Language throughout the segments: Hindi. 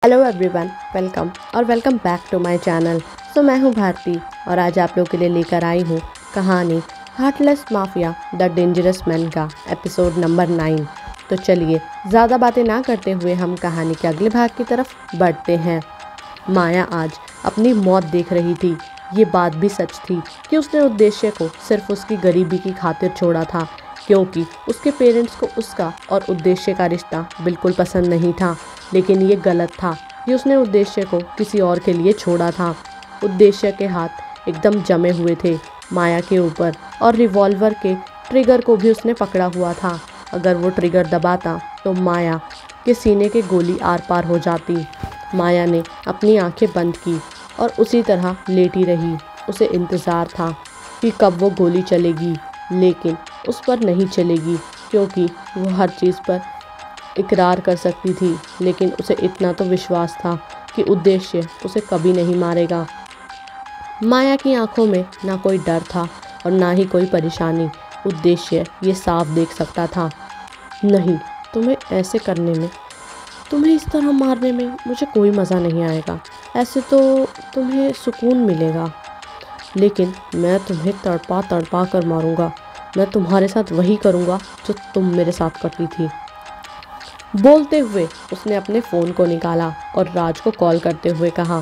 Hello everyone, welcome back to my channel. मैं हूं भारती और आज आप लोगों के लिए लेकर आई हूं कहानी heartless mafia the dangerous man का एपिसोड नंबर 9। तो चलिए ज़्यादा बातें ना करते हुए हम कहानी के अगले भाग की तरफ बढ़ते हैं। माया आज अपनी मौत देख रही थी। ये बात भी सच थी कि उसने उद्देश्य को सिर्फ उसकी गरीबी की खातिर छोड़ा था, क्योंकि उसके पेरेंट्स को उसका और उद्देश्य का रिश्ता बिल्कुल पसंद नहीं था। लेकिन ये गलत था कि उसने उद्देश्य को किसी और के लिए छोड़ा था। उद्देश्य के हाथ एकदम जमे हुए थे माया के ऊपर और रिवॉल्वर के ट्रिगर को भी उसने पकड़ा हुआ था। अगर वो ट्रिगर दबाता तो माया के सीने के गोली आर पार हो जाती। माया ने अपनी आंखें बंद की और उसी तरह लेटी रही। उसे इंतज़ार था कि कब वो गोली चलेगी, लेकिन उस पर नहीं चलेगी, क्योंकि वो हर चीज़ पर इकरार कर सकती थी। लेकिन उसे इतना तो विश्वास था कि उद्देश्य उसे कभी नहीं मारेगा। माया की आंखों में ना कोई डर था और ना ही कोई परेशानी। उद्देश्य ये साफ देख सकता था। नहीं, तुम्हें ऐसे करने में, तुम्हें इस तरह मारने में मुझे कोई मज़ा नहीं आएगा। ऐसे तो तुम्हें सुकून मिलेगा, लेकिन मैं तुम्हें तड़पा तड़पा कर मारूंगा। मैं तुम्हारे साथ वही करूंगा जो तुम मेरे साथ करती थी। बोलते हुए उसने अपने फ़ोन को निकाला और राज को कॉल करते हुए कहा,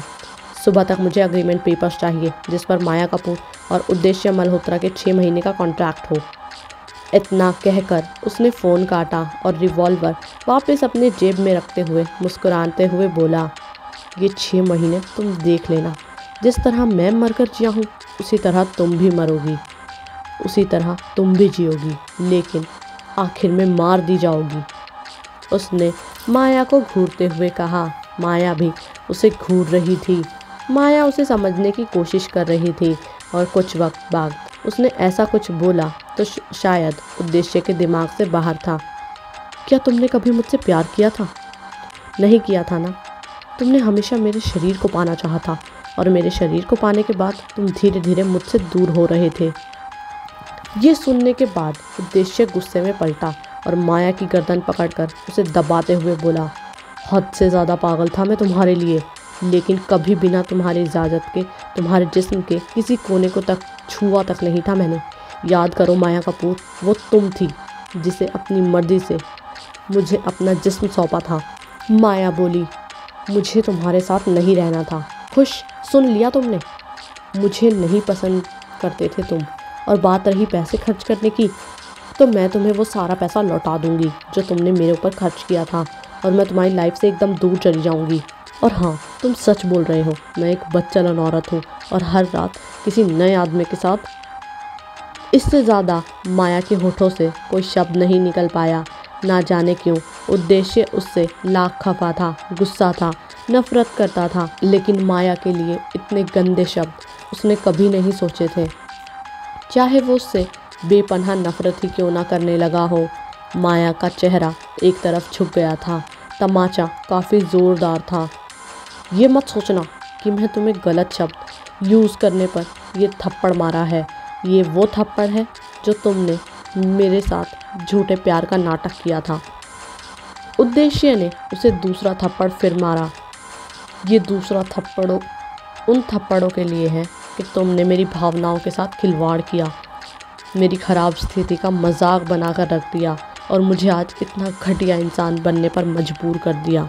सुबह तक मुझे अग्रीमेंट पेपर्स चाहिए जिस पर माया कपूर और उद्देश्य मल्होत्रा के 6 महीने का कॉन्ट्रैक्ट हो। इतना कहकर उसने फ़ोन काटा और रिवॉल्वर वापस अपने जेब में रखते हुए मुस्कुराते हुए बोला, ये 6 महीने तुम देख लेना। जिस तरह मैं मरकर जिया हूँ उसी तरह तुम भी मरोगी, उसी तरह तुम भी जियोगी, लेकिन आखिर में मार दी जाओगी। उसने माया को घूरते हुए कहा। माया भी उसे घूर रही थी। माया उसे समझने की कोशिश कर रही थी और कुछ वक्त बाद उसने ऐसा कुछ बोला तो शायद उद्देश्य के दिमाग से बाहर था। क्या तुमने कभी मुझसे प्यार किया था? नहीं किया था ना। तुमने हमेशा मेरे शरीर को पाना चाहा था और मेरे शरीर को पाने के बाद तुम धीरे धीरे मुझसे दूर हो रहे थे। ये सुनने के बाद उद्देश्य गुस्से में पलटा और माया की गर्दन पकड़कर उसे दबाते हुए बोला, हद से ज़्यादा पागल था मैं तुम्हारे लिए, लेकिन कभी बिना तुम्हारी इजाज़त के तुम्हारे जिस्म के किसी कोने को तक छुआ तक नहीं था मैंने। याद करो माया कपूर, वो तुम थी जिसे अपनी मर्जी से मुझे अपना जिस्म सौंपा था। माया बोली, मुझे तुम्हारे साथ नहीं रहना था। खुश, सुन लिया तुमने। मुझे नहीं पसंद करते थे तुम। और बात रही पैसे खर्च करने की, तो मैं तुम्हें वो सारा पैसा लौटा दूंगी जो तुमने मेरे ऊपर खर्च किया था, और मैं तुम्हारी लाइफ से एकदम दूर चली जाऊंगी। और हाँ, तुम सच बोल रहे हो, मैं एक बदचलन औरत हूँ और हर रात किसी नए आदमी के साथ। इससे ज़्यादा माया के होठों से कोई शब्द नहीं निकल पाया। ना जाने क्यों उद्देश्य उससे लाख खफा था, गुस्सा था, नफरत करता था, लेकिन माया के लिए इतने गंदे शब्द उसने कभी नहीं सोचे थे, चाहे वो उससे बेपनाह नफरत ही क्यों ना करने लगा हो। माया का चेहरा एक तरफ झुक गया था। तमाचा काफ़ी ज़ोरदार था। ये मत सोचना कि मैं तुम्हें गलत शब्द यूज़ करने पर ये थप्पड़ मारा है। ये वो थप्पड़ है जो तुमने मेरे साथ झूठे प्यार का नाटक किया था। उद्देश्य ने उसे दूसरा थप्पड़ फिर मारा। ये दूसरा थप्पड़ उन थप्पड़ों के लिए है कि तुमने मेरी भावनाओं के साथ खिलवाड़ किया, मेरी ख़राब स्थिति का मजाक बनाकर रख दिया और मुझे आज इतना घटिया इंसान बनने पर मजबूर कर दिया।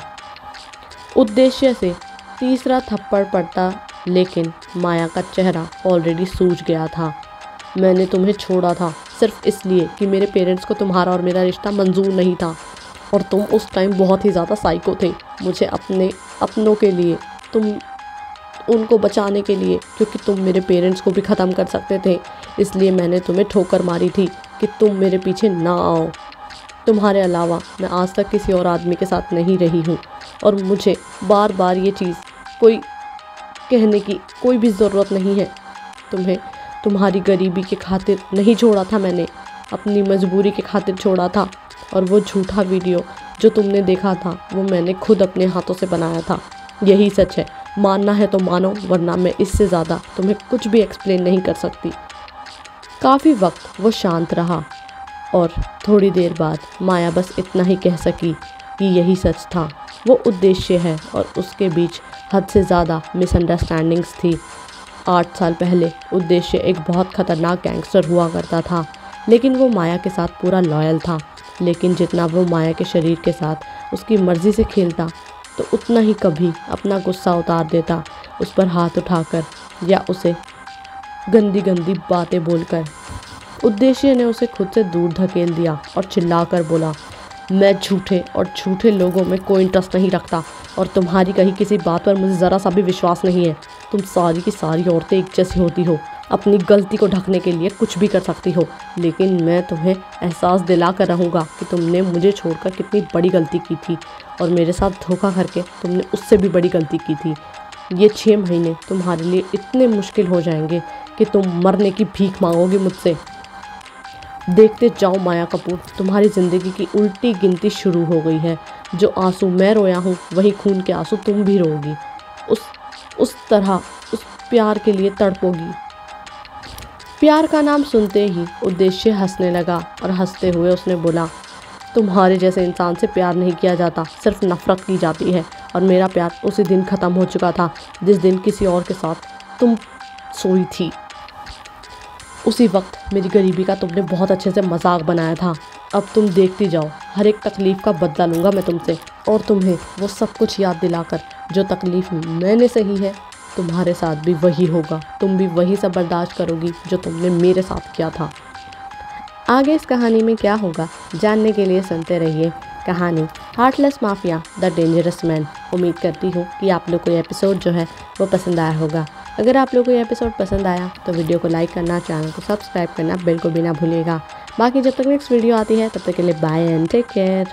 उद्देश्य से तीसरा थप्पड़ पड़ता, लेकिन माया का चेहरा ऑलरेडी सूज गया था। मैंने तुम्हें छोड़ा था सिर्फ इसलिए कि मेरे पेरेंट्स को तुम्हारा और मेरा रिश्ता मंजूर नहीं था, और तुम उस टाइम बहुत ही ज़्यादा साइको थे। मुझे अपनों के लिए, तुम उनको बचाने के लिए, क्योंकि तुम मेरे पेरेंट्स को भी ख़त्म कर सकते थे, इसलिए मैंने तुम्हें ठोकर मारी थी कि तुम मेरे पीछे ना आओ। तुम्हारे अलावा मैं आज तक किसी और आदमी के साथ नहीं रही हूँ, और मुझे बार बार ये चीज़ कहने की कोई भी ज़रूरत नहीं है। तुम्हें तुम्हारी गरीबी के खातिर नहीं छोड़ा था मैंने, अपनी मजबूरी के खातिर छोड़ा था। और वो झूठा वीडियो जो तुमने देखा था वो मैंने खुद अपने हाथों से बनाया था। यही सच है, मानना है तो मानो, वरना मैं इससे ज़्यादा तुम्हें कुछ भी एक्सप्लेन नहीं कर सकती। काफ़ी वक्त वो शांत रहा और थोड़ी देर बाद माया बस इतना ही कह सकी, कि यही सच था। वो उद्देश्य है और उसके बीच हद से ज़्यादा मिसअंडरस्टैंडिंग्स थी। 8 साल पहले उद्देश्य एक बहुत खतरनाक गैंगस्टर हुआ करता था, लेकिन वो माया के साथ पूरा लॉयल था। लेकिन जितना वो माया के शरीर के साथ उसकी मर्ज़ी से खेलता, तो उतना ही कभी अपना गुस्सा उतार देता, उस पर हाथ उठाकर या उसे गंदी गंदी बातें बोलकर। उद्देश्य ने उसे खुद से दूर धकेल दिया और चिल्लाकर बोला, मैं झूठे और झूठे लोगों में कोई इंटरेस्ट नहीं रखता और तुम्हारी कहीं किसी बात पर मुझे ज़रा सा भी विश्वास नहीं है। तुम सारी की सारी औरतें एक जैसी होती हो, अपनी गलती को ढकने के लिए कुछ भी कर सकती हो, लेकिन मैं तुम्हें एहसास दिला कर रहूँगा कि तुमने मुझे छोड़कर कितनी बड़ी गलती की थी और मेरे साथ धोखा करके तुमने उससे भी बड़ी गलती की थी। ये 6 महीने तुम्हारे लिए इतने मुश्किल हो जाएंगे कि तुम मरने की भीख मांगोगी मुझसे। देखते जाओ माया कपूर, तुम्हारी ज़िंदगी की उल्टी गिनती शुरू हो गई है। जो आंसू मैं रोया हूँ वही खून के आंसू तुम भी रोगी। उस तरह उस प्यार के लिए तड़पोगी। प्यार का नाम सुनते ही उद्देश्य हंसने लगा और हंसते हुए उसने बोला, तुम्हारे जैसे इंसान से प्यार नहीं किया जाता, सिर्फ नफ़रत की जाती है। और मेरा प्यार उसी दिन ख़त्म हो चुका था जिस दिन किसी और के साथ तुम सोई थी। उसी वक्त मेरी गरीबी का तुमने बहुत अच्छे से मजाक बनाया था। अब तुम देखती जाओ, हर एक तकलीफ़ का बदला लूँगा मैं तुमसे और तुम्हें वो सब कुछ याद दिलाकर जो तकलीफ़ मैंने सही है, तुम्हारे साथ भी वही होगा। तुम भी वही सब बर्दाश्त करोगी जो तुमने मेरे साथ किया था। आगे इस कहानी में क्या होगा जानने के लिए सुनते रहिए कहानी heartless mafia the dangerous man. उम्मीद करती हूँ कि आप लोग को ये एपिसोड जो है वो पसंद आया होगा। अगर आप लोग को ये एपिसोड पसंद आया तो वीडियो को लाइक करना, चैनल को सब्सक्राइब करना बिल्कुल भी ना भूलिएगा। बाकी जब तक नेक्स्ट वीडियो आती है तब तक के लिए बाय एंड टेक केयर।